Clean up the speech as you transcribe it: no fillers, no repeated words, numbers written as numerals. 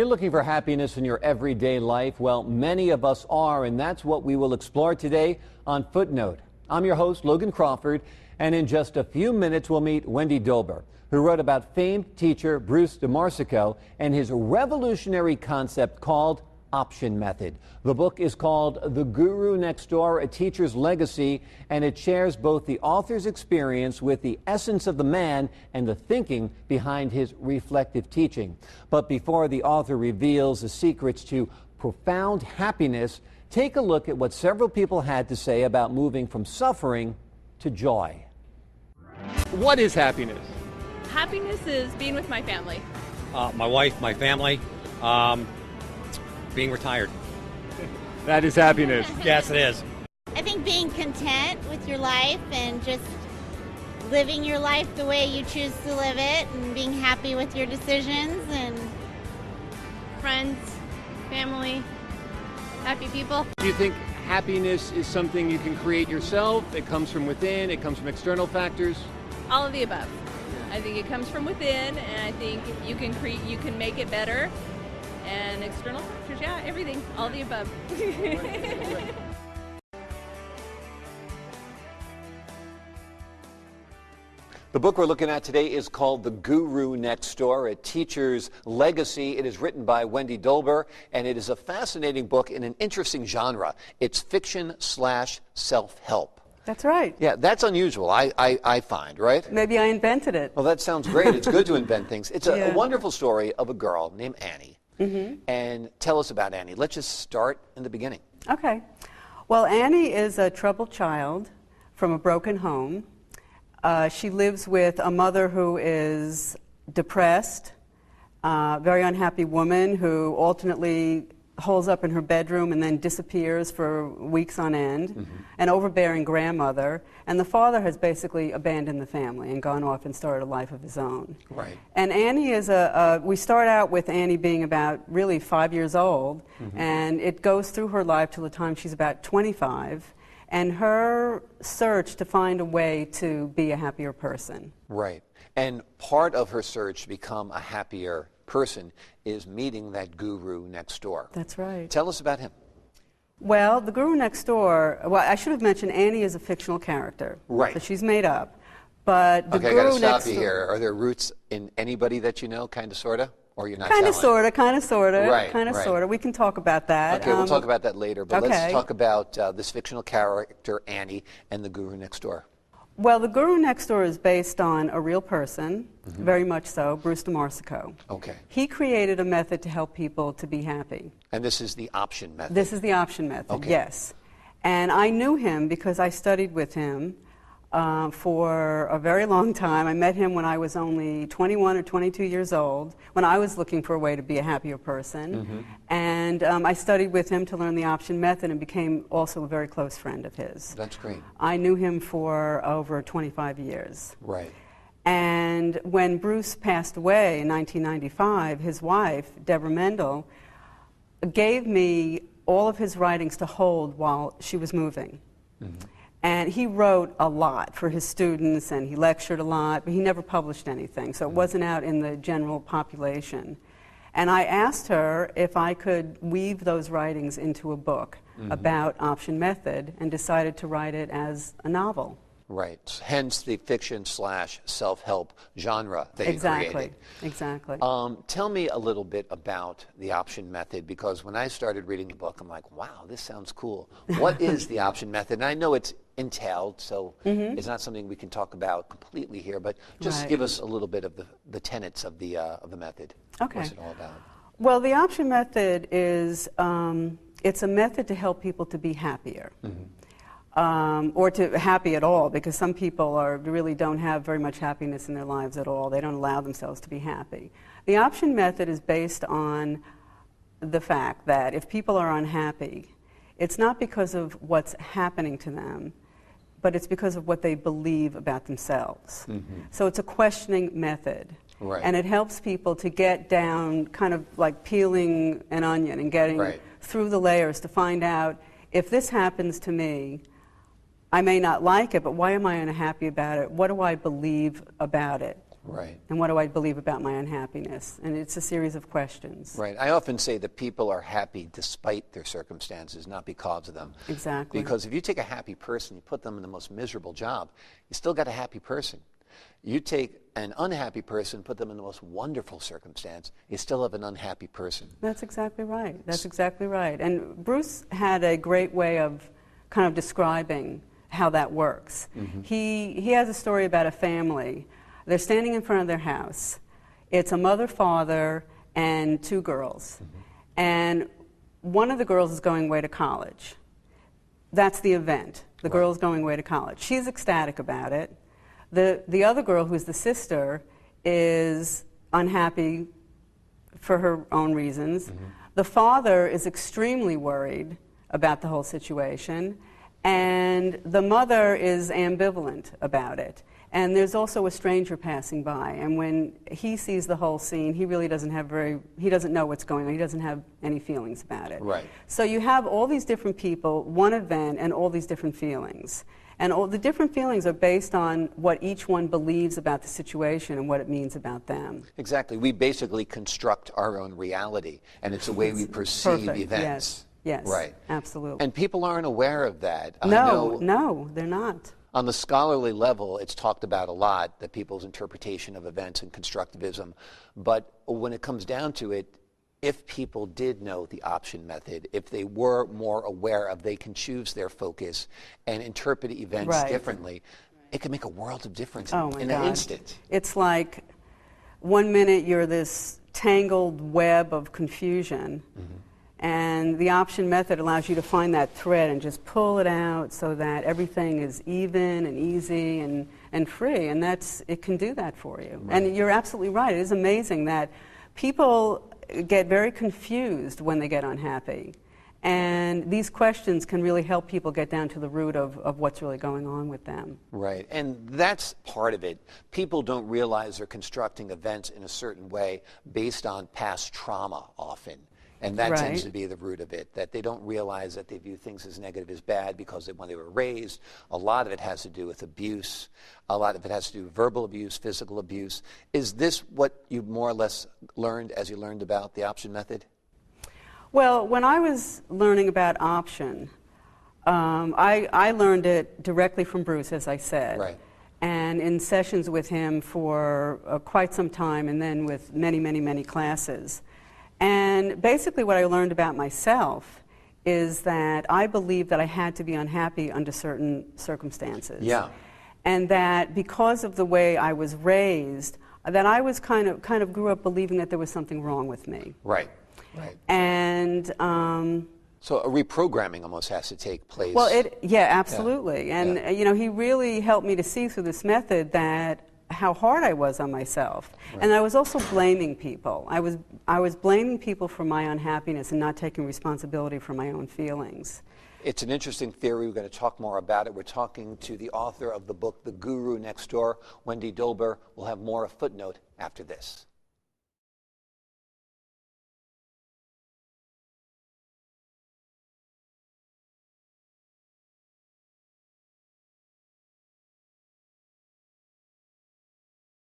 you're looking for happiness in your everyday life, well, many of us are, and that's what we will explore today on Footnote. I'm your host, Logan Crawford, and in just a few minutes we'll meet Wendy Dolber, who wrote about famed teacher Bruce DiMarsico and his revolutionary concept called Option Method. The book is called The Guru Next Door, A Teacher's Legacy, and it shares both the author's experience with the essence of the man and the thinking behind his reflective teaching. But before the author reveals the secrets to profound happiness, take a look at what several people had to say about moving from suffering to joy. What is happiness? Happiness is being with my family. My wife, my family, being retired. That is happiness. Yes, it is. I think being content with your life and just living your life the way you choose to live it and being happy with your decisions and Friends, family, happy people. Do you think happiness is something you can create yourself? It comes from within, it comes from external factors? All of the above. I think it comes from within, and I think you can make it better. And external factors, yeah, everything, all the above. The book we're looking at today is called The Guru Next Door, A Teacher's Legacy. It is written by Wendy Dolber, and it is a fascinating book in an interesting genre. It's fiction/self-help. That's right. Yeah, that's unusual, I find, right? Maybe I invented it. Well, that sounds great. It's good to invent things. It's a wonderful story of a girl named Annie. And tell us about Annie. Let's just start in the beginning. Okay. Well, Annie is a troubled child from a broken home. She lives with a mother who is depressed, very unhappy woman who alternately holes up in her bedroom and then disappears for weeks on end, an overbearing grandmother, and the father has basically abandoned the family and gone off and started a life of his own. Right. And Annie is we start out with Annie being about really 5 years old, and it goes through her life till the time she's about 25, and her search to find a way to be a happier person. Right. And part of her search to become a happier person is meeting that guru next door. That's right. Tell us about him. Well, the guru next door, well, I should have mentioned Annie is a fictional character. Right. So she's made up. But the Okay, I guru got to stop next you door, here. Are there roots in anybody that you know, kind of, sort of? Or you're not kind of, telling? sort of, kind of, sort of, Right, kind of, right. sort of. We can talk about that. Okay, we'll talk about that later. But let's okay. talk about this fictional character, Annie, and the guru next door. Well, the guru next door is based on a real person, very much so, Bruce DiMarsico. Okay. He created a method to help people to be happy. And this is the option method. This is the option method, Okay. yes. And I knew him because I studied with him for a very long time. I met him when I was only 21 or 22 years old, when I was looking for a way to be a happier person. And I studied with him to learn the option method and became also a very close friend of his. That's great. I knew him for over 25 years. Right. And when Bruce passed away in 1995, his wife, Deborah Mendel, gave me all of his writings to hold while she was moving. And he wrote a lot for his students, and he lectured a lot, but he never published anything, so it wasn't out in the general population. And I asked her if I could weave those writings into a book about option method, and decided to write it as a novel. Right. Hence the fiction/self-help genre that you created. Exactly. Tell me a little bit about the option method, because when I started reading the book, I'm like, wow, this sounds cool. What is the option method? And I know it's entailed, so it's not something we can talk about completely here, but just give us a little bit of the tenets of the method. Okay. What's it all about? Well, the option method is, it's a method to help people to be happier. Or to happy at all, because some people really don't have very much happiness in their lives at all. They don't allow themselves to be happy. The option method is based on the fact that if people are unhappy, it's not because of what's happening to them, but it's because of what they believe about themselves. So it's a questioning method. Right. And it helps people to get down, kind of like peeling an onion and getting through the layers to find out, if this happens to me, I may not like it, but why am I unhappy about it? What do I believe about it? Right. And what do I believe about my unhappiness? And it's a series of questions. Right. I often say that people are happy despite their circumstances, not because of them. Exactly. Because if you take a happy person, you put them in the most miserable job, you still got a happy person. You take an unhappy person, put them in the most wonderful circumstance, you still have an unhappy person. That's exactly right. That's exactly right. And Bruce had a great way of kind of describing how that works. He has a story about a family. They're standing in front of their house. It's a mother, father, and 2 girls. And one of the girls is going away to college. That's the event. The girl's going away to college. She's ecstatic about it. The other girl, who's the sister, is unhappy for her own reasons. The father is extremely worried about the whole situation, and the mother is ambivalent about it. And there's also a stranger passing by, and when he sees the whole scene, he really doesn't know what's going on. He doesn't have any feelings about it. Right. So you have all these different people, one event, and all these different feelings. And all the different feelings are based on what each one believes about the situation and what it means about them. Exactly. We basically construct our own reality, and it's the way we perceive Perfect. events. Yes. Right. Absolutely. And people aren't aware of that. I No, know they're not. on the scholarly level, it's talked about a lot, that people's interpretation of events and constructivism. But when it comes down to it, if people did know the option method, if they were more aware of they can choose their focus and interpret events Right. differently, it can make a world of difference Oh my in God. an instant. It's like 1 minute you're this tangled web of confusion, and the option method allows you to find that thread and just pull it out so that everything is even and easy and free, and it can do that for you. Right. And you're absolutely right. It is amazing that people get very confused when they get unhappy. And these questions can really help people get down to the root of what's really going on with them. Right, and that's part of it. People don't realize they're constructing events in a certain way based on past trauma often. And that tends Right. to be the root of it, that they don't realize that they view things as negative as bad because when they were raised, a lot of it has to do with abuse, a lot of it has to do with verbal abuse, physical abuse. Is this what you more or less learned as you learned about the option method? Well, when I was learning about option, I learned it directly from Bruce, as I said. Right. And in sessions with him for quite some time, and then with many, many, many classes. And basically what I learned about myself is that I believed that I had to be unhappy under certain circumstances. Yeah. And that because of the way I was raised, that I was kind of grew up believing that there was something wrong with me. Right, right. And So a reprogramming almost has to take place. well, yeah, absolutely. And Yeah. you know, he really helped me to see through this method that how hard I was on myself. Right. And I was also blaming people. I was blaming people for my unhappiness and not taking responsibility for my own feelings. It's an interesting theory. We're going to talk more about it. We're talking to the author of the book, The Guru Next Door, Wendy Dolber. We'll have more of Footnote after this.